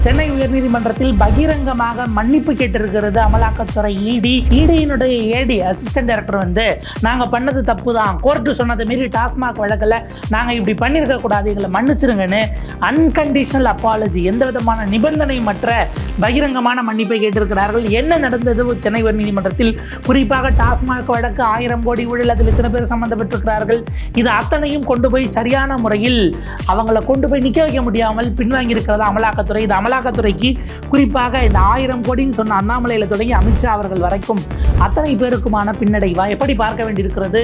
சென்னை உயர்நீதிமன்றத்தில் பகிரங்கமாக மன்னிப்பு கேட்டிருக்கிறது அமலாக்கத்துறை இடியினுடைய ஏடி அசிஸ்டன்ட் டைரக்டர் வந்து நாங்கள் பண்ணது தப்பு தான், கோர்ட்டு சொன்னதை மீறி டாஸ்மாக் வழக்கில் நாங்கள் இப்படி பண்ணியிருக்க கூடாது, எங்களை மன்னிச்சிருங்கன்னு அன்கண்டிஷனல் அப்பாலஜி, எந்த விதமான நிபந்தனை மற்ற பகிரங்கமான மன்னிப்பை கேட்டிருக்கிறார்கள். என்ன நடந்தது சென்னை உயர்நீதிமன்றத்தில்? குறிப்பாக டாஸ்மாக் வழக்கு 1000 கோடி ஊழல், அதில் இத்தனை பேர் சம்பந்தப்பட்டிருக்கிறார்கள். இது அத்தனையும் கொண்டு போய் சரியான முறையில் அவங்களை கொண்டு போய் நிற்க வைக்க முடியாமல் பின்வாங்கி இருக்கிறது அமலாக்கத்துறை. இது அமலாக்கத்துறைக்கு குறிப்பாக இந்த 1000 கோடின்னு சொன்ன அண்ணாமலையில் தொடங்கி அமித்ஷா அவர்கள் வரைக்கும் அத்தனை பேருக்குமான பின்னடைவா எப்படி பார்க்க வேண்டியிருக்கிறது?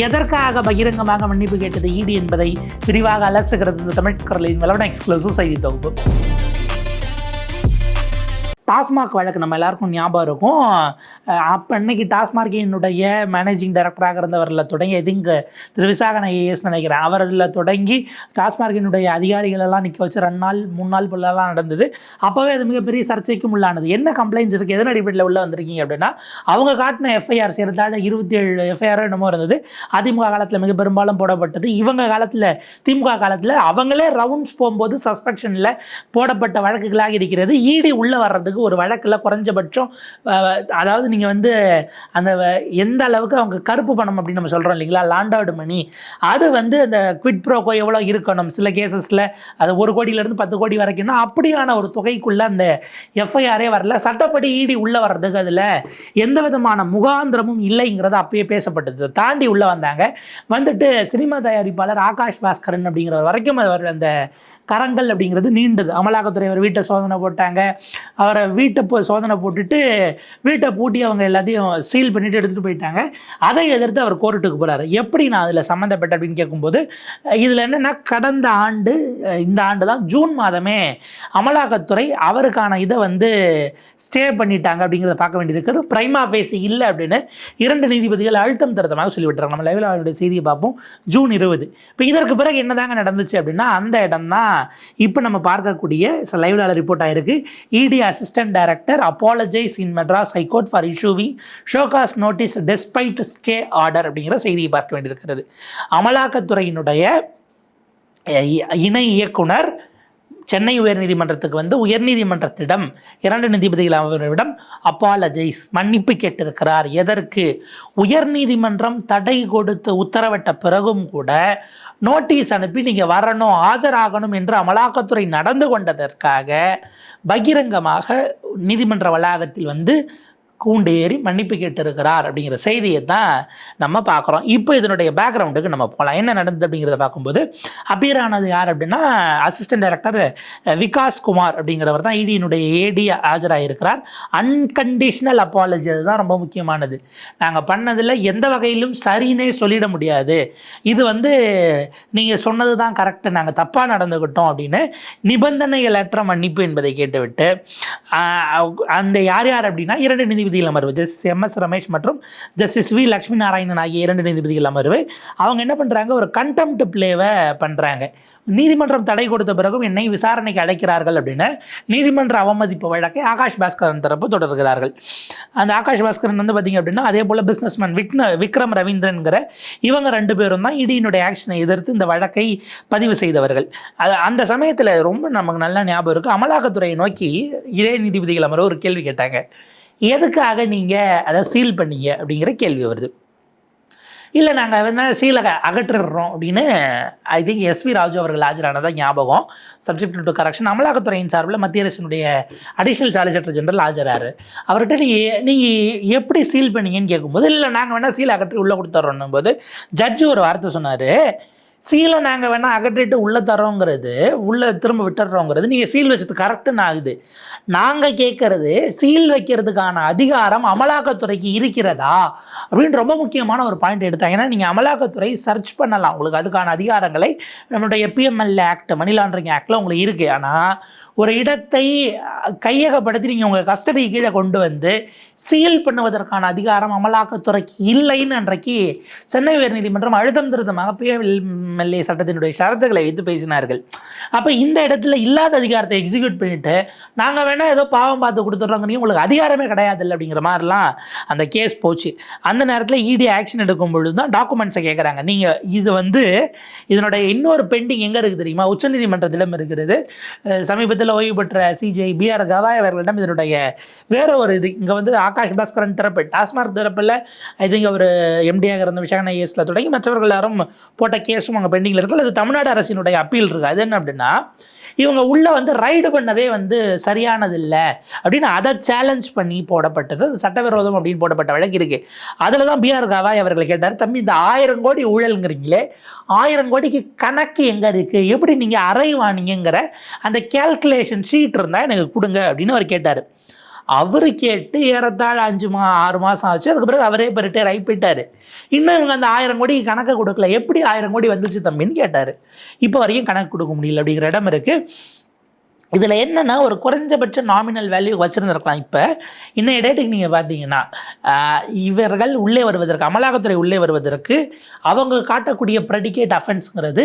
எதற்காக பகிரங்கமாக மன்னிப்பு கேட்டது இடி என்பதை விரிவாக அலசுகிறது இந்த தமிழ் குரலின் வளவன எக்ஸ்க்ளூசிவ் செய்தி தொகுப்பு. டாஸ்மாக் வழக்கு நம்ம எல்லாருக்கும் ஞாபகம் இருக்கும். அப்போ அன்னைக்கு டாஸ்மார்க்கினுடைய மேனேஜிங் டைரக்டராக இருந்தவரில் தொடங்கி எதுங்க திரு விசாகன் ஐஏஎஸ் நினைக்கிறேன், அவரில் தொடங்கி டாஸ்மார்க்கினுடைய அதிகாரிகளெல்லாம் நிற்க வச்சு 2 நாள் 3 நாள் போலலாம் நடந்தது. அப்போவே அது மிகப்பெரிய சர்ச்சைக்கும் உள்ளானது. என்ன கம்ப்ளைண்ட்ஸுக்கு எதன் அடிப்படையில் உள்ளே வந்திருக்கீங்க அப்படின்னா, அவங்க காட்டின எஃப்ஐஆர் சேர்த்தாட 27 எஃப்ஐஆர் என்னமோ இருந்தது. அதிமுக காலத்தில் மிக பெரும்பாலும் போடப்பட்டது. இவங்க காலத்தில் திமுக காலத்தில் அவங்களே ரவுண்ட்ஸ் போகும்போது சஸ்பெக்ஷனில் போடப்பட்ட வழக்குகளாக இருக்கிறது. இடி உள்ளே வர்றதுக்கு ஒரு வழக்கில் குறைஞ்சபட்சம், அதாவது நீங்கள் வந்து அந்த எந்த அளவுக்கு அவங்க கருப்பு பணம் அப்படின்னு நம்ம சொல்கிறோம் இல்லைங்களா, லாண்டர்டு மணி, அது வந்து அந்த குவிட் ப்ரோக்கோ எவ்வளோ இருக்கணும், சில கேசஸில் அது 1 கோடியிலேருந்து 10 கோடி வரைக்கும்னா அப்படியான ஒரு தொகைக்குள்ளே அந்த எஃப்ஐஆரே வரல. சட்டப்படி இடி உள்ளே வர்றதுக்கு அதில் எந்த விதமான முகாந்திரமும் இல்லைங்கிறது அப்பயே பேசப்பட்டது. தாண்டி உள்ளே வந்துட்டு சினிமா தயாரிப்பாளர் ஆகாஷ் பாஸ்கரன் அப்படிங்கிற வரைக்கும் அவர் அந்த கரங்கள் அப்படிங்கிறது நீண்டது. அமலாக்கத்துறை அவர் வீட்டை சோதனை போட்டாங்க. அவரை வீட்டை சோதனை போட்டுட்டு வீட்டை பூட்டி அவங்க எல்லாத்தையும் சீல் பண்ணிவிட்டு எடுத்துகிட்டு போயிட்டாங்க. அதை எதிர்த்து அவர் கோர்ட்டுக்கு போகிறார். எப்படி நான் அதில் சம்மந்தப்பட்ட அப்படின்னு கேட்கும்போது, இதில் என்னென்னா கடந்த ஆண்டு, இந்த ஆண்டு தான் ஜூன் மாதமே அமலாக்கத்துறை அவருக்கான இதை வந்து ஸ்டே பண்ணிட்டாங்க அப்படிங்கிறத பார்க்க வேண்டியிருக்கிறது. பிரைமா ஃபேசி இல்லை அப்படின்னு 2 நீதிபதிகள் அழுத்தம் திருத்தமாக சொல்லிவிட்டாங்க. நம்ம லைவில் அவருடைய செய்தியை பார்ப்போம். ஜூன் 20. இப்போ இதற்கு பிறகு என்னதாங்க நடந்துச்சு அப்படின்னா, அந்த இடம் தான் இப்போ நம்ம பார்க்கக்கூடிய லைவ்ல ரிப்போர்ட் ஆயிருக்கு. இடி assistant director apologise in Madras high court for issuing show cause notice despite stay order அப்படிங்கிற செய்தியை பார்க்க வேண்டியிருக்கிறது. அமலாக்கத்துறையினுடைய இணை இயக்குனர் சென்னை உயர்நீதிமன்றத்துக்கு உயர்நீதிமன்றத்திடம் 2 நீதிபதிகள் அவரிடம் அப்பாலஜைஸ் மன்னிப்பு கேட்டிருக்கிறார். எதற்கு? உயர்நீதிமன்றம் தடை கொடுத்து உத்தரவிட்ட பிறகும் கூட நோட்டீஸ் அனுப்பி நீங்கள் வரணும், ஆஜராகணும் என்று அமலாக்கத்துறை நடந்து கொண்டதற்காக பகிரங்கமாக நீதிமன்ற வளாகத்தில் கூண்டேறி மன்னிப்பு கேட்டிருக்கிறார் அப்படிங்கிற செய்தியை தான் நம்ம பார்க்குறோம். இப்போ இதனுடைய பேக்ரவுண்டுக்கு நம்ம போகலாம். என்ன நடந்தது அப்படிங்கிறத பார்க்கும்போது, அப்பியர் ஆனது யார் அப்படின்னா அசிஸ்டன்ட் டைரக்டர் விகாஸ் குமார் அப்படிங்கிறவர் தான் இடியினுடைய ஏடி ஆஜராகிருக்கிறார். அன்கண்டிஷனல் அப்பாலஜி, அதுதான் ரொம்ப முக்கியமானது. நாங்கள் பண்ணதில் எந்த வகையிலும் சரின்னே சொல்லிட முடியாது, இது நீங்கள் சொன்னது தான் கரெக்டு, நாங்கள் தப்பாக நடந்துக்கிட்டோம் அப்படின்னு நிபந்தனைகளற்ற மன்னிப்பு என்பதை கேட்டுவிட்டு அந்த யார் அப்படின்னா 2 நீதிபதிகள் அமர்வு, ஜஸ்டிஸ் MS ரமேஷ் மற்றும் ஜஸ்டிஸ் வி லட்சுமி நாராயணன் ஆகிய 2 நீதிபதிகள் அமர்வு அவங்க என்ன பண்ணுறாங்க, ஒரு கண்டெம்ட் பிளேவை பண்ணுறாங்க. நீதிமன்றம் தடை கொடுத்த பிறகும் என்னை விசாரணைக்கு அழைக்கிறார்கள் அப்படின்னு நீதிமன்ற அவமதிப்பு வழக்கை ஆகாஷ் பாஸ்கரன் தரப்பு தொடர்கிறார்கள். அந்த ஆகாஷ் பாஸ்கரன் பார்த்திங்க அப்படின்னா, அதே போல் பிஸ்னஸ்மேன் விக்ரம் ரவீந்திரன்கிற இவங்க 2 பேரும் தான் இடியினுடைய ஆக்ஷனை எதிர்த்து இந்த வழக்கை பதிவு செய்தவர்கள். அந்த சமயத்தில் ரொம்ப நமக்கு நல்லா ஞாபகம் இருக்குது, அமலாக்கத்துறையை நோக்கி இதே நீதிபதிகள் அமர்வு ஒரு கேள்வி கேட்டாங்க. எதுக்காக நீங்கள் அதை சீல் பண்ணீங்க அப்படிங்கிற கேள்வி வருது. இல்லை நாங்கள் சீலை அகற்றுறோம் அப்படின்னு ஐ திங்க் SV ராஜு அவர்கள் ஆஜரானதான் ஞாபகம். சப்ஜெக்ட் டு கரெக்ஷன் அமலாக்கத்துறையின் சார்பில் மத்திய அரசினுடைய அடிஷனல் சாலிசிட்டர் ஜெனரல் ஆஜராரு. அவர்கிட்ட நீங்கள் எப்படி சீல் பண்ணீங்கன்னு கேட்கும்போது, இல்லை நாங்கள் சீலை அகற்றி உள்ளே கொடுத்துட்றோன்னும் போது ஜட்ஜு ஒரு வார்த்தை சொன்னார், சீலை நாங்கள் அகற்றிட்டு உள்ளே தரோங்கிறது, உள்ளே திரும்ப விட்டுறோங்கிறது நீங்கள் சீல் வச்சது கரெக்டுன்னு ஆகுது. நாங்கள் கேட்குறது சீல் வைக்கிறதுக்கான அதிகாரம் அமலாக்கத்துறைக்கு இருக்கிறதா அப்படின்னு ரொம்ப முக்கியமான ஒரு பாயிண்ட் எடுத்தாங்க. ஏன்னா நீங்கள் அமலாக்கத்துறை சர்ச் பண்ணலாம், உங்களுக்கு அதுக்கான அதிகாரங்களை நம்மளுடைய PMLA ஆக்ட், மணி லாண்டரிங் ஆக்டில் உங்களுக்கு இருக்குது. ஆனால் ஒரு இடத்தை கையகப்படுத்தி நீங்கள் உங்கள் கஸ்டடி கீழே கொண்டு சீல் பண்ணுவதற்கான அதிகாரம் அமலாக்கத்துறைக்கு இல்லைன்னு அன்றைக்கு சென்னை உயர்நீதிமன்றம் அழுத்தம் திருத்தமாக PMLA சட்டத்தினுடைய ஷரத்துக்களை வைத்து பேசினார்கள். அப்போ இந்த இடத்துல இல்லாத அதிகாரத்தை எக்ஸிக்யூட் பண்ணிவிட்டு நாங்கள் வேணால் ஏதோ பாவம் பார்த்து கொடுத்துட்றோங்கிறீங்க, உங்களுக்கு அதிகாரமே கிடையாது இல்லை அப்படிங்கிற மாதிரிலாம் அந்த கேஸ் போச்சு. அந்த நேரத்தில் இடி ஆக்ஷன் எடுக்கும் பொழுது தான் டாக்குமெண்ட்ஸை கேட்குறாங்க. நீங்கள் இது இதனுடைய இன்னொரு பெண்டிங் எங்கே இருக்குது தெரியுமா? உச்சநீதிமன்றத்திலும் இருக்கிறது. சமீபத்தில் சமீபத்தில் ஓய்வு பெற்ற சிஜே பிஆர் கவாய் அவர்களிடம் இதனுடைய வேற ஒரு இது இங்கே வந்து ஆகாஷ் பாஸ்கரன் தரப்பு டாஸ்மாக் தரப்பில் ஐ திங்க் அவர் எம்டியாக இருந்த விசாகன் ஐஏஎஸ்ல தொடங்கி மற்றவர்கள் எல்லாரும் போட்ட கேஸும் அங்கே பெண்டிங்கில் இருக்கு. அது தமிழ்நாடு அரசினுடைய அப்பீல் இருக்கு. அது என்ன அப்படின்னா இவங்க உள்ள வந்து ரைடு பண்ணதே வந்து சரியானது இல்லை அப்படின்னு அதை சேலஞ்ச் பண்ணி போடப்பட்டது. அது சட்டவிரோதம் அப்படின்னு போடப்பட்ட வழக்கு இருக்கு. அதில் தான் பிஆர் கவாய் அவர்கள் கேட்டார், தம்பி இந்த 1000 கோடி ஊழல்ங்கிறீங்களே 1000 கோடிக்கு கணக்கு எங்கே இருக்கு, எப்படி நீங்கள் அறைவானீங்கிற அந்த கேல்குலேஷன் ஷீட் இருந்தால் எனக்கு கொடுங்க அப்படின்னு அவர் கேட்டார். அவரு கேட்டு ஏறத்தாழ 6 மாதம் ஆச்சு. அதுக்கு பிறகு அவரே இப்போ ரிட்டையர் ஆகி போயிட்டார். இன்னும் இவங்க அந்த 1000 கோடிக்கு கணக்கை கொடுக்கல, எப்படி 1000 கோடி வந்துச்சு தம்பின்னு கேட்டார். இப்போ வரைக்கும் கணக்கு கொடுக்க முடியல அப்படிங்கிற இடம் இருக்குது. இதில் என்னென்னா ஒரு குறைஞ்சபட்ச நாமினல் வேல்யூ வச்சுருந்துருக்கலாம். இப்போ இன்னைய டேட்டுக்கு நீங்கள் பார்த்தீங்கன்னா இவர்கள் உள்ளே வருவதற்கு, அமலாக்கத்துறை உள்ளே வருவதற்கு அவங்க காட்டக்கூடிய ப்ரெடிகேட் அஃபென்ஸுங்கிறது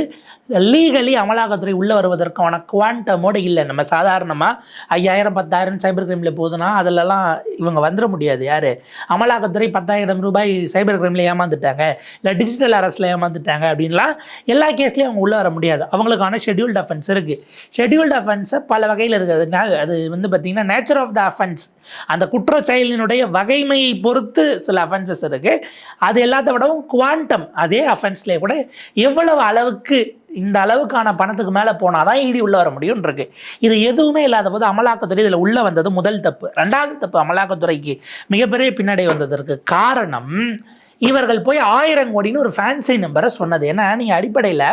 லீகலி அமலாக்கத்துறை உள்ளே வருவதற்கான குவான்டமோடு இல்லை. நம்ம சாதாரணமாக 5000 10,000 சைபர் கிரைமில் போகுதுன்னா அதிலலாம் இவங்க வந்துட முடியாது. யார் அமலாக்கத்துறை 10,000 ரூபாய் சைபர் கிரைமில் ஏமாந்துட்டாங்க, இல்லை டிஜிட்டல் அரெஸ்ட்டில் ஏமாந்துட்டாங்க அப்படின்லாம் எல்லா கேஸ்லேயும் அவங்க உள்ளே வர முடியாது. அவங்களுக்கான ஷெட்யூல்டு அஃபென்ஸ் இருக்குது. ஷெட்யூல்டு அஃபென்ஸை பல வகையில் இருக்குது. அது வந்து பார்த்திங்கன்னா நேச்சர் ஆஃப் த அஃபென்ஸ், அந்த குற்ற செயலினுடைய வகைமையை பொறுத்து சில அஃபென்சஸ் இருக்குது. அது எல்லாத்த விடவும் குவாண்டம், அதே அஃபென்ஸ்லேயே கூட எவ்வளவு அளவுக்கு இந்த அளவுக்கான பணத்துக்கு மேலே போனால் தான் இடி உள்ளே வர முடியும் இருக்கு. இது எதுவுமே இல்லாத போது அமலாக்கத்துறை இதில் உள்ளே வந்தது முதல் தப்பு. ரெண்டாவது தப்பு, அமலாக்கத்துறைக்கு மிகப்பெரிய பின்னடை வந்ததற்கு காரணம் இவர்கள் போய் 1000 கோடின்னு ஒரு ஃபேன்சி நம்பரை சொன்னது. ஏன்னா நீங்கள் அடிப்படையில்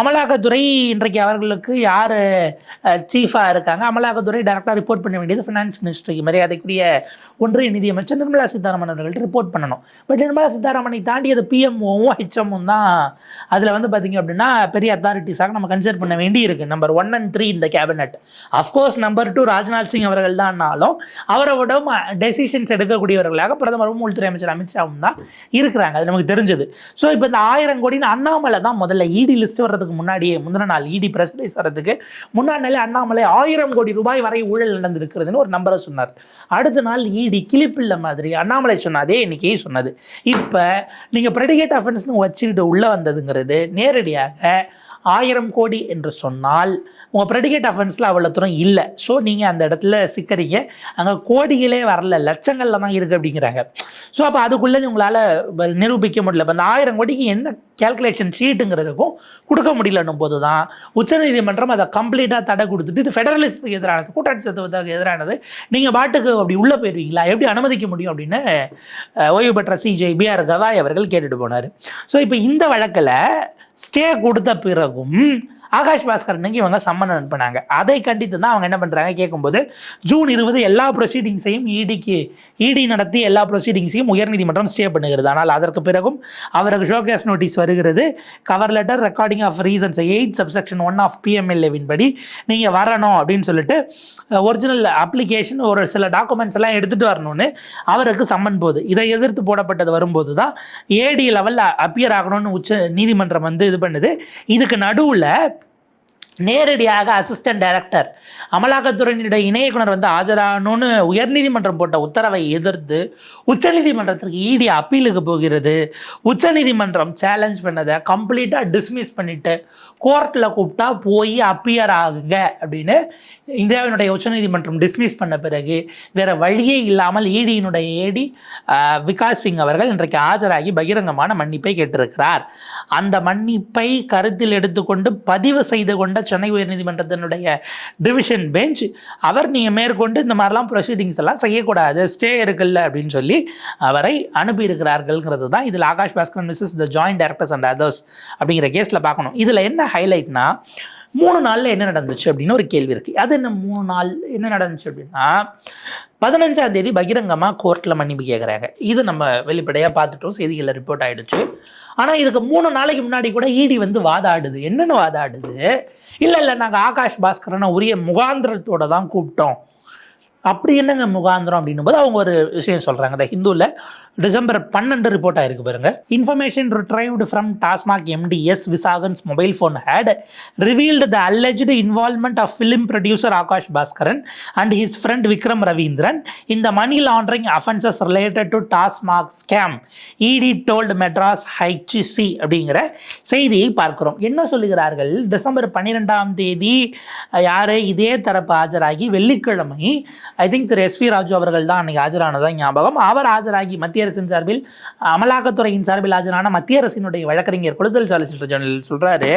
அமலாக்கத்துறை இன்றைக்கு அவர்களுக்கு யார் சீஃபாக இருக்காங்க, அமலாக்கத்துறை டைரக்டாக ரிப்போர்ட் பண்ண வேண்டியது ஃபினான்ஸ் மினிஸ்ட்ரிக்கு, மரியாதைக்குரிய ஒன்றிய நிதியமைச்சர் நிர்மலா சீதாராமன் அவர்கள்ட்ட ரிப்போர்ட் பண்ணணும். பட் நிர்மலா சீதாராமனை தாண்டி அது பிஎம்ஓவும் ஹெச்எம்மும் தான் அதில் வந்து பார்த்திங்க அப்படின்னா பெரிய அத்தாரிட்டிஸாக நம்ம கன்சிடர் பண்ண வேண்டி இருக்குது. நம்பர் 1 and 3 இந்த cabinet. Of course number 2 Rajnath Singh அவர்கள் தான்னாலும் அவரை விட டெசிஷன்ஸ் எடுக்கக்கூடியவர்களாக பிரதமரும் உள்துறை அமைச்சர் அமித்ஷாவும் தான் இருக்கிறாங்க. அது நமக்கு தெரிஞ்சது. ஸோ இப்போ இந்த 1000 கோடின்னு அண்ணாமலை தான் முதல்ல இடி லிஸ்ட் வர்றதுக்கு முன்னாடியே, முந்தின நாள் இடி பிரஸ் ரிலீஸ் வர்றதுக்கு முன்னாடி அண்ணாமலை 1000 கோடி ரூபாய் வரை ஊழல் நடந்திருக்கிறதுன்னு ஒரு நம்பரை சொன்னார். அடுத்த நாள் இடி கிளிப்பில்ல மாதிரி அண்ணாமலை சொன்னதே இன்னைக்கு சொன்னது. இப்போ நீங்கள் ப்ரெடிகேட் அஃபென்ஸ்னு வச்சுக்கிட்டு உள்ளே வந்ததுங்கிறது நேரடியாக 1000 கோடி என்று சொன்னால் உங்கள் ப்ரெடிகேட் அஃபென்ஸில் அவ்வளோ தூரம் இல்லை. ஸோ நீங்கள் அந்த இடத்துல சிக்கிறீங்க. அங்கே கோடிகளே வரல, லட்சங்களில் தான் இருக்குது அப்படிங்கிறாங்க. ஸோ அப்போ அதுக்குள்ளே உங்களால் நிரூபிக்க முடியல. இப்போ அந்த 1000 கோடிக்கு என்ன கேல்குலேஷன் ஷீட்டுங்கிறதுக்கும் கொடுக்க முடியலன்னும் போது தான் உச்சநீதிமன்றம் அதை கம்ப்ளீட்டாக தடை கொடுத்துட்டு இது ஃபெடரலிஸ்ட்டுக்கு எதிரானது, கூட்டாட்சி தத்துவத்துக்கு எதிரானது, நீங்கள் பாட்டுக்கு அப்படி உள்ளே போயிடுவீங்களா, எப்படி அனுமதிக்க முடியும் அப்படின்னு ஓய்வு பெற்ற சிஜே பிஆர் கவாய் அவர்கள் கேட்டுட்டு போனார். ஸோ இப்போ இந்த வழக்கில் ஸ்டே கொடுத்த பிறகும் ஆகாஷ் பாஸ்கரனுக்கு இவங்க சம்மன் அனுப்பினாங்க. அதை கண்டித்து தான் அவங்க என்ன பண்ணுறாங்க கேட்கும்போது, ஜூன் 20 எல்லா ப்ரொசீடிங்ஸையும் இடி நடத்தி எல்லா ப்ரொசீடிங்ஸையும் உயர்நீதிமன்றம் ஸ்டே பண்ணுகிறது. ஆனால் அதற்கு பிறகும் அவருக்கு ஷோகேஸ் நோட்டீஸ் வருகிறது. Cover letter, recording of reasons 8 subsection 1 of பிஎம்எல்ஏவின் படி நீங்கள் வரணும் அப்படின்னு சொல்லிட்டு ஒரிஜினல் அப்ளிகேஷன் ஒரு சில டாக்குமெண்ட்ஸ் எல்லாம் எடுத்துகிட்டு வரணும்னு அவருக்கு சம்மன் போகுது. இதை எதிர்த்து போடப்பட்டது வரும்போது தான் ஏடி லெவலில் அப்பியர் ஆகணும்னு உச்ச நீதிமன்றம் வந்து இது பண்ணுது. இதுக்கு நடுவில் நேரடியாக அசிஸ்டன்ட் டைரக்டர் அமலாக்கத்துறையினுடைய இணை இயக்குனர் வந்து ஆஜராகணும்னு உயர்நீதிமன்றம் போட்ட உத்தரவை எதிர்த்து உச்சநீதிமன்றத்திற்கு இடி அப்பீலுக்கு போகிறது. உச்சநீதிமன்றம் சேலஞ்ச் பண்ணதை கம்ப்ளீட்டாக டிஸ்மிஸ் பண்ணிட்டு கோர்ட்டில் கூப்பிட்டா போய் அப்பியர் ஆகுங்க அப்படின்னு இந்தியாவினுடைய உச்சநீதிமன்றம் டிஸ்மிஸ் பண்ண பிறகு வேறு வழியே இல்லாமல் இடியினுடைய ஏடி விகாஸ் சிங் அவர்கள் இன்றைக்கு ஆஜராகி பகிரங்கமான மன்னிப்பை கேட்டிருக்கிறார். அந்த மன்னிப்பை கருத்தில் எடுத்துக்கொண்டு பதிவு செய்து கொண்ட சென்னை உயர்நீதிமன்றத்தினுடைய டிவிஷன் பெஞ்ச் அவர் நீங்கள் மேற்கொண்டு இந்த மாதிரிலாம் ப்ரொசீடிங்ஸ் எல்லாம் செய்யக்கூடாது, ஸ்டே இருக்குல்ல அப்படின்னு சொல்லி அவரை அனுப்பியிருக்கிறார்கள்ங்கிறது தான் இதில் Akash Bhaskaran Mrs the joint directors and others அப்படிங்கிற கேஸில் பார்க்கணும். இதில் என்ன ஹைலைட்னா 3 நாளில் என்ன நடந்துச்சு அப்படின்னு ஒரு கேள்வி இருக்குது. அது என்ன 3 நாள் என்ன நடந்துச்சு அப்படின்னா 15ஆம் தேதி பகிரங்கமாக கோர்ட்டில் மன்னிப்பு கேட்குறாங்க. இது நம்ம வெளிப்படையாக பார்த்துட்டோம், செய்திகளில் ரிப்போர்ட் ஆகிடுச்சு. ஆனால் இதுக்கு 3 நாளைக்கு முன்னாடி கூட இடி வந்து வாதாடுது. என்னென்னு வாதாடுது, இல்லை நாங்கள் ஆகாஷ் பாஸ்கரனை உரிய முகாந்திரத்தோடு தான் கூப்பிட்டோம். அப்படி என்னங்க முகாந்திரம் அப்படின்னும் போது அவங்க ஒரு விஷயம் சொல்கிறாங்க. இந்த ஹிந்துவில் டிசம்பர் 12 ரிப்போர்ட் ஆயிருக்கு பாருங்க. Information retrieved from TASMAC MD S Visakan's mobile phone had revealed the alleged involvement of film producer Aakash Bhaskaran and his friend Vikram Ravindran இந்த money laundering offences related to TASMAC scam ED told Madras HC அப்படிங்கிற செய்தியை பார்க்கிறோம். என்ன சொல்லுகிறார்கள்? டிசம்பர் 12ஆம் தேதி யாரு இதே தரப்பு ஆஜராகி வெள்ளிக்கிழமை I think Thiru S V Raju அவர்கள் தான் அன்னைக்கு ஆஜரானதான் ஞாபகம். அவர் ஆஜராகி மத்திய அரசின் சார்பில் அமலாக்கத்துறையின் சார்பில் ஆஜரான மத்திய அரசினுடைய வழக்கறிஞர் கூடுதல் சாலிசிட்டர் ஜெனரல் சொல்றாரு,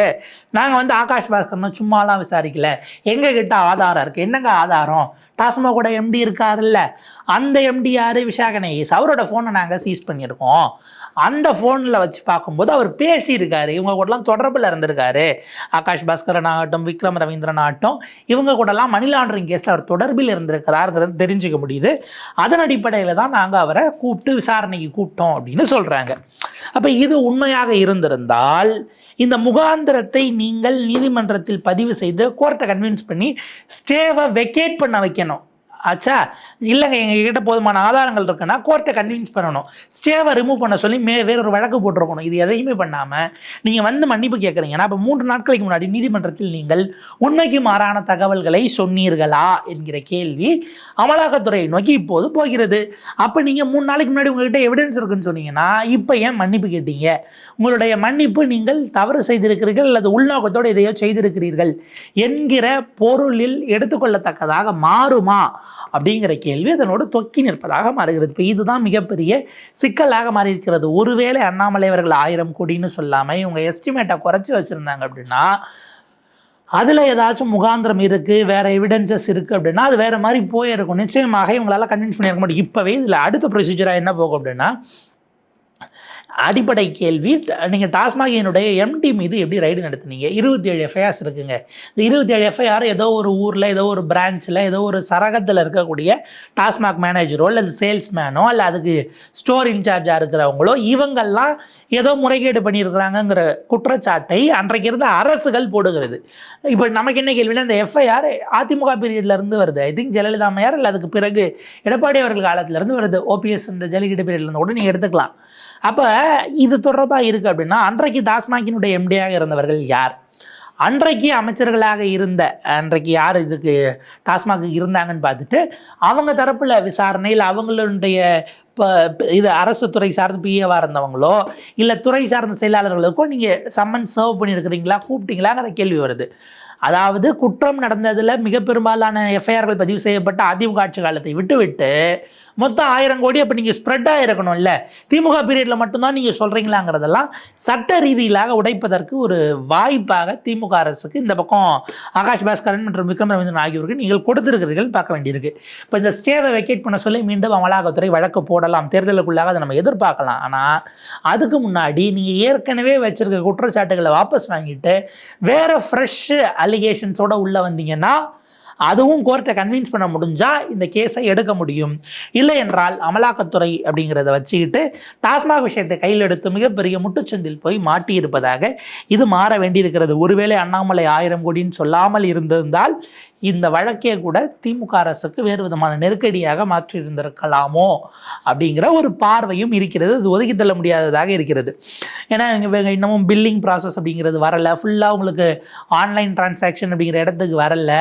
நாங்கள் ஆகாஷ் பாஸ்கர் சும்மாலாம் விசாரிக்கல, எங்க கிட்ட ஆதாரம் இருக்கு. என்னங்க ஆதாரம்? டாஸ்மாகோட எம்டி இருக்காருல்ல, அந்த எம்டி யாரு? விசாகன் ஐஏஎஸ். அவரோட ஃபோனை நாங்கள் சீஸ் பண்ணியிருக்கோம். அந்த ஃபோனில் வச்சு பார்க்கும்போது அவர் பேசியிருக்காரு, இவங்க கூடலாம் தொடர்பில் இருந்திருக்காரு. ஆகாஷ் பாஸ்கரன் ஆகட்டும், விக்ரம் ரவீந்திரன் ஆகட்டும், இவங்க கூடலாம் மணி லாண்டரிங் கேஸில் அவர் தொடர்பில் இருந்திருக்கிறாருங்கிறது தெரிஞ்சுக்க முடியுது. அதன் அடிப்படையில் தான் நாங்கள் அவரை கூப்பிட்டு விசாரணைக்கு கூப்பிட்டோம் அப்படின்னு சொல்கிறாங்க. அப்போ இது உண்மையாக இருந்திருந்தால் இந்த முகாந்திரத்தை நீங்கள் நீதிமன்றத்தில் பதிவு செய்து கோர்ட்டை கன்வின்ஸ் பண்ணி ஸ்டேவை வெக்கேட் பண்ண வைக்கணும். ஆச்சா? இல்லைங்க எங்ககிட்ட போதுமான ஆதாரங்கள் இருக்குன்னா கோர்ட்டை கன்வின்ஸ் பண்ணணும், ஸ்டேவை ரிமூவ் பண்ண சொல்லி வேறொரு வழக்கு போட்டிருக்கணும். இது எதையுமே பண்ணாமல் நீங்கள் மன்னிப்பு கேட்குறீங்கன்னா அப்போ 3 நாட்களுக்கு முன்னாடி நீதிமன்றத்தில் நீங்கள் உண்மைக்கு மாறான தகவல்களை சொன்னீர்களா என்கிற கேள்வி அமலாக்கத்துறை நோக்கி இப்போது போகிறது. அப்போ நீங்கள் 3 நாளைக்கு முன்னாடி உங்கள்கிட்ட எவிடன்ஸ் இருக்குன்னு சொன்னீங்கன்னா இப்போ ஏன் மன்னிப்பு கேட்டீங்க? உங்களுடைய மன்னிப்பு நீங்கள் தவறு செய்திருக்கிறீர்கள் அல்லது உள்நோக்கத்தோடு எதையோ செய்திருக்கிறீர்கள் என்கிற பொருளில் எடுத்துக்கொள்ளத்தக்கதாக மாறுமா அப்படிங்கிற கேள்வி அதனோடு தொக்கி நிற்பதாக மாறுகிறது. இப்போ இதுதான் மிகப்பெரிய சிக்கலாக மாறி இருக்கிறது. ஒருவேளை அண்ணாமலை அவர்கள் 1000 கோடின்னு சொல்லாமல் இவங்க எஸ்டிமேட்டை குறைச்சி வச்சுருந்தாங்க அப்படின்னா அதில் ஏதாச்சும் முகாந்திரம் இருக்குது, வேறு எவிடன்சஸ் இருக்குது அப்படின்னா அது வேறு மாதிரி போயிருக்கும். நிச்சயமாக இவங்களால கன்வின்ஸ் பண்ணியிருக்க முடியும். இப்போவே இதில் அடுத்த ப்ரொசீஜராக என்ன போகும் அப்படின்னா, அடிப்படை கேள்வி, நீங்கள் டாஸ்மாகினுடைய எம்டி மீது எப்படி ரைடு நடத்துனீங்க? 27 எஃப்ஐஆர்ஸ் இருக்குங்க. இந்த 27 எஃப்ஐஆர் ஏதோ ஒரு ஊரில், ஏதோ ஒரு பிரான்ச்சில், ஏதோ ஒரு சரகத்தில் இருக்கக்கூடிய டாஸ்மாக் மேனேஜரோ அல்லது சேல்ஸ்மேனோ அல்ல அதுக்கு ஸ்டோர் இன்சார்ஜாக இருக்கிறவங்களோ இவங்கெல்லாம் ஏதோ முறைகேடு பண்ணியிருக்கிறாங்கங்கிற குற்றச்சாட்டை அன்றைக்கு இருந்த அரசுகள் போடுகிறது. இப்போ நமக்கு என்ன கேள்வினா, இந்த எஃப்ஐஆர் அதிமுக பீரியட்லேருந்து வருது. ஐ திங்க் ஜெயலலிதா அம்மையார் இல்லை அதுக்கு பிறகு எடப்பாடி அவர்கள் காலத்திலேருந்து வருது. ஓபிஎஸ் இந்த ஜல்லிக்கட்டு பீரியட்லேருந்து கூட நீங்கள் எடுத்துக்கலாம். அப்போ இது தொடர்பாக இருக்குது அப்படின்னா அன்றைக்கு டாஸ்மாகினுடைய எம்டியாக இருந்தவர்கள் யார்? அன்றைக்கு அமைச்சர்களாக இருந்த அன்றைக்கு யார் இதுக்கு டாஸ்மாக் இருந்தாங்கன்னு பார்த்துட்டு அவங்க தரப்பில் விசாரணையில் அவங்களுடைய இப்போ இது அரசு துறை சார்ந்த பிஏவாக இருந்தவங்களோ இல்லை துறை சார்ந்த செயலாளர்களுக்கோ நீங்கள் சம்மன் சர்வ் பண்ணியிருக்கிறீங்களா, கூப்பிட்டீங்களாங்கிற கேள்வி வருது. அதாவது குற்றம் நடந்ததில் மிக பெரும்பாலான எஃப்ஐஆர்கள் பதிவு செய்யப்பட்ட அதிமுக ஆட்சி காலத்தை விட்டுவிட்டு மொத்தம் 1000 கோடி அப்போ நீங்கள் ஸ்ப்ரெட்டாக இருக்கணும். இல்லை திமுக பீரியடில் மட்டும்தான் நீங்கள் சொல்கிறீங்களாங்கிறதெல்லாம் சட்ட ரீதியிலாக உடைப்பதற்கு ஒரு வாய்ப்பாக திமுக அரசுக்கு இந்த பக்கம் ஆகாஷ் பாஸ்கரன் மற்றும் விக்ரம் ரவீந்திரன் ஆகியோருக்கு நீங்கள் கொடுத்துருக்கிறீர்கள் பார்க்க வேண்டியிருக்கு. இப்போ இந்த ஸ்டேவை வெக்கேட் பண்ண சொல்லி மீண்டும் அமலாக்கத்துறை வழக்கு போடலாம், தேர்தலுக்குள்ளாக அதை நம்ம எதிர்பார்க்கலாம். ஆனால் அதுக்கு முன்னாடி நீங்கள் ஏற்கனவே வச்சிருக்க குற்றச்சாட்டுகளை வாபஸ் வாங்கிட்டு வேறு ஃப்ரெஷ் அலிகேஷன்ஸோடு உள்ளே வந்தீங்கன்னா அதுவும் கோர்ட்டை கன்வின்ஸ் பண்ண முடிஞ்சால் இந்த கேஸை எடுக்க முடியும். இல்லை என்றால் அமலாக்கத்துறை அப்படிங்கிறத வச்சுக்கிட்டு டாஸ்மாக் விஷயத்தை கையில் எடுத்து மிகப்பெரிய முட்டுச்சந்தில் போய் மாட்டியிருப்பதாக இது மாற வேண்டியிருக்கிறது. ஒருவேளை அண்ணாமலை 1000 கோடின்னு சொல்லாமல் இருந்திருந்தால் இந்த வழக்கே கூட திமுக அரசுக்கு வேறு விதமான நெருக்கடியாக மாற்றியிருந்திருக்கலாமோ அப்படிங்கிற ஒரு பார்வையும் இருக்கிறது. அது ஒதுக்கி தள்ள முடியாததாக இருக்கிறது. ஏன்னா இன்னமும் பில்லிங் ப்ராசஸ் அப்படிங்கிறது வரலை, ஃபுல்லாக உங்களுக்கு ஆன்லைன் டிரான்சாக்ஷன் அப்படிங்கிற இடத்துக்கு வரலை,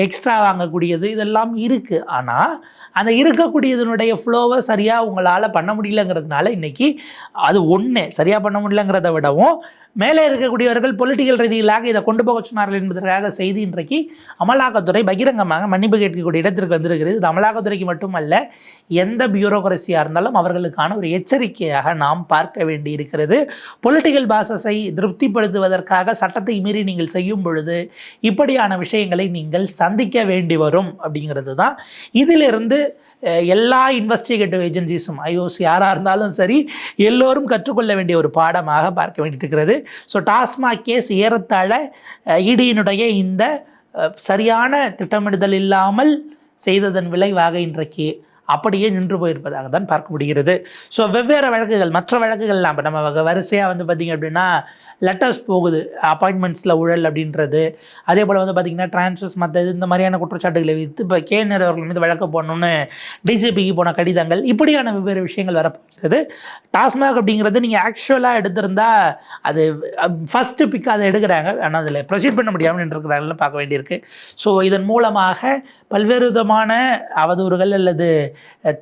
எக்ஸ்ட்ரா வாங்கக்கூடியது இதெல்லாம் இருக்குது. ஆனால் அந்த இருக்கக்கூடியதனுடைய ஃப்ளோவை சரியாக உங்களால் பண்ண முடியலங்கிறதுனால இன்றைக்கி அது ஒன்று சரியாக பண்ண முடியலங்கிறத விடவும் மேலே இருக்கக்கூடியவர்கள் பொலிட்டிக்கல் ரீதியிலாக இதை கொண்டு போக சொன்னார்கள் என்பதற்காக செய்தி இன்றைக்கு அமலாக்கத்துறை பகிரங்கமாக மன்னிப்பு கேட்கக்கூடிய இடத்திற்கு வந்திருக்கிறது. இது அமலாக்கத்துறைக்கு மட்டுமல்ல, எந்த பியூரோக்ரஸியாக இருந்தாலும் அவர்களுக்கான ஒரு எச்சரிக்கையாக நாம் பார்க்க வேண்டி இருக்கிறது. பொலிட்டிக்கல் பாசஸை திருப்திப்படுத்துவதற்காக சட்டத்தை மீறி நீங்கள் செய்யும் பொழுது இப்படியான விஷயங்களை நீங்கள் சந்திக்க வேண்டி வரும் அப்படிங்கிறது தான். இதிலிருந்து எல்லா இன்வெஸ்டிகேட்டிவ் ஏஜென்சிஸும் ஐஓசி யாராக இருந்தாலும் சரி எல்லோரும் கற்றுக்கொள்ள வேண்டிய ஒரு பாடமாக பார்க்க வேண்டியிருக்கிறது. ஸோ டாஸ்மாக் கேஸ் ஏறத்தாழ இடியினுடைய இந்த சரியான திட்டமிடுதல் இல்லாமல் செய்ததன் விளைவாக இன்றைக்கு அப்படியே நின்று போயிருப்பதாக தான் பார்க்க முடிகிறது. ஸோ வெவ்வேறு வழக்குகள், மற்ற வழக்குகள்லாம் இப்போ நம்ம வரிசையாக வந்து பார்த்திங்க அப்படின்னா லெட்டர்ஸ் போகுது, அப்பாயின்மெண்ட்ஸில் ஊழல் அப்படின்றது, அதே போல் வந்து பார்த்திங்கன்னா டிரான்ஸ்ஃபர்ஸ் மற்ற இந்த மாதிரியான குற்றச்சாட்டுகளை வைத்து இப்போ கேனர் அவர்கள் மீது வழக்கு போடணும்னு டிஜிபிக்கு போன கடிதங்கள், இப்படியான வெவ்வேறு விஷயங்கள் வரப்போகிறது. டாஸ்மாக் அப்படிங்கிறது நீங்கள் ஆக்சுவலாக எடுத்திருந்தால் அது ஃபஸ்ட்டு பிக் அதை எடுக்கிறாங்க, ஆனால் அதில் ப்ரொசீட் பண்ண முடியாமல் நின்றுருக்கிறாங்கன்னு பார்க்க வேண்டியிருக்கு. ஸோ இதன் மூலமாக பல்வேறு விதமான அவதூறுகள் அல்லது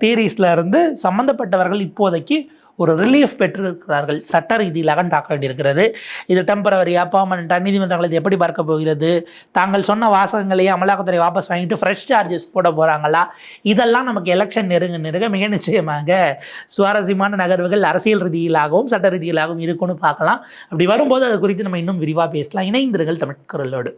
தியரிஸில் இருந்து சம்மந்தப்பட்டவர்கள் இப்போதைக்கு ஒரு ரிலீஃப் பெற்றிருக்கிறார்கள், சட்ட ரீதியிலாக பார்க்க வேண்டியிருக்கிறது. இது டெம்பரவரியா பர்மனெண்ட்டாக நீதிமன்றங்கள் இது எப்படி பார்க்க போகிறது, தாங்கள் சொன்ன வாசகங்களையே அமலாக்கத்துறை வாபஸ் வாங்கிட்டு ஃப்ரெஷ் சார்ஜஸ் போட போகிறாங்களா, இதெல்லாம் நமக்கு எலெக்ஷன் நெருங்க மிக நிச்சயமாக சுவாரஸ்யமான நகர்வுகள் அரசியல் ரீதியிலாகவும் சட்ட ரீதியிலாகவும் இருக்குன்னு பார்க்கலாம். அப்படி வரும்போது அது குறித்து நம்ம இன்னும் விரிவாக பேசலாம். இணைந்திருங்கள் தமிழ் குரலோடு.